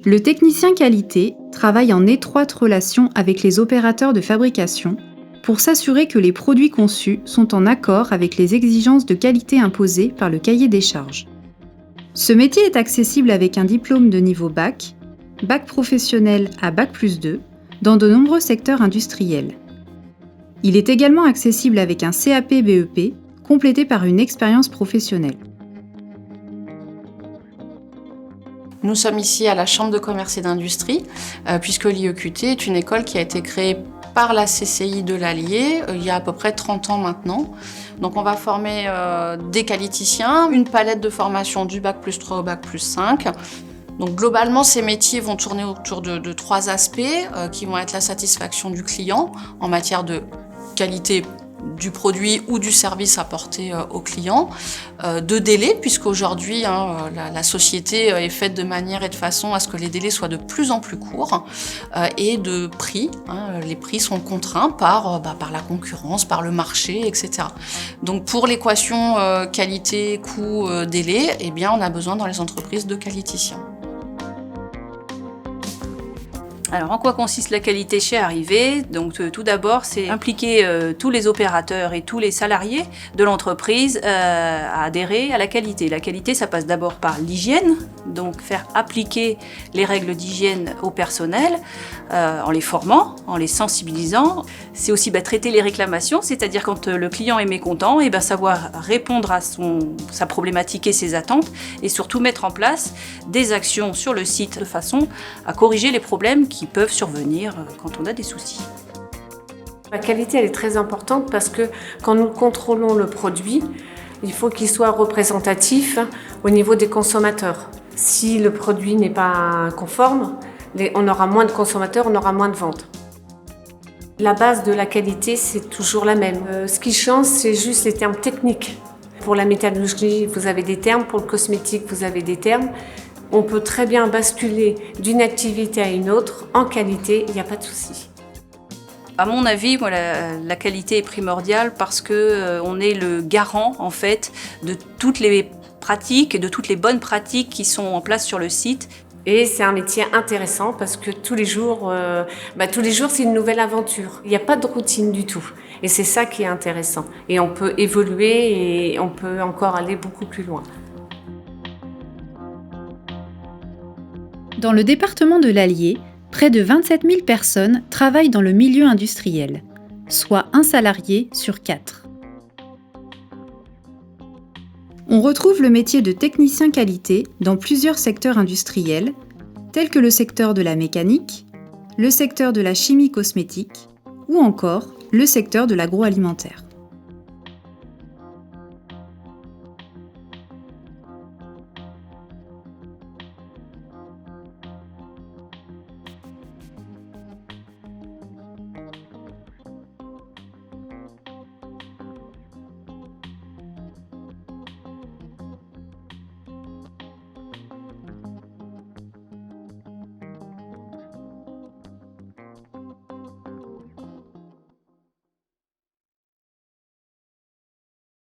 Le technicien qualité travaille en étroite relation avec les opérateurs de fabrication pour s'assurer que les produits conçus sont en accord avec les exigences de qualité imposées par le cahier des charges. Ce métier est accessible avec un diplôme de niveau bac, bac professionnel à bac+2, dans de nombreux secteurs industriels. Il est également accessible avec un CAP-BEP, complété par une expérience professionnelle. Nous sommes ici à la Chambre de commerce et d'industrie, puisque l'IEQT est une école qui a été créée par la CCI de l'Allier il y a à peu près 30 ans maintenant. Donc on va former des qualiticiens, une palette de formation du bac+3 au bac+5. Donc globalement, ces métiers vont tourner autour de 3 aspects qui vont être la satisfaction du client en matière de qualité du produit ou du service apporté au client, de délai, puisqu'aujourd'hui la société est faite de manière et de façon à ce que les délais soient de plus en plus courts, et de prix. Les prix sont contraints par la concurrence, par le marché, etc. Donc pour l'équation qualité, coût, délai, eh bien, on a besoin dans les entreprises de qualiticiens. Alors, en quoi consiste la qualité chez Arrivé? Donc, tout d'abord, c'est impliquer tous les opérateurs et tous les salariés de l'entreprise à adhérer à la qualité. La qualité, ça passe d'abord par l'hygiène, donc faire appliquer les règles d'hygiène au personnel en les formant, en les sensibilisant. C'est aussi traiter les réclamations, c'est-à-dire quand le client est mécontent, savoir répondre à sa problématique et ses attentes, et surtout mettre en place des actions sur le site de façon à corriger les problèmes qui peuvent survenir quand on a des soucis. La qualité, elle est très importante parce que quand nous contrôlons le produit, il faut qu'il soit représentatif au niveau des consommateurs. Si le produit n'est pas conforme, on aura moins de consommateurs, on aura moins de ventes. La base de la qualité, c'est toujours la même. Ce qui change, c'est juste les termes techniques. Pour la métallurgie, vous avez des termes, pour le cosmétique, vous avez des termes. On peut très bien basculer d'une activité à une autre. En qualité, il n'y a pas de souci. À mon avis, la qualité est primordiale parce qu'on est le garant en fait de toutes les pratiques et de toutes les bonnes pratiques qui sont en place sur le site. Et c'est un métier intéressant parce que tous les jours, c'est une nouvelle aventure. Il n'y a pas de routine du tout. Et c'est ça qui est intéressant. Et on peut évoluer et on peut encore aller beaucoup plus loin. Dans le département de l'Allier, près de 27 000 personnes travaillent dans le milieu industriel, soit un salarié sur 4. On retrouve le métier de technicien qualité dans plusieurs secteurs industriels, tels que le secteur de la mécanique, le secteur de la chimie cosmétique ou encore le secteur de l'agroalimentaire.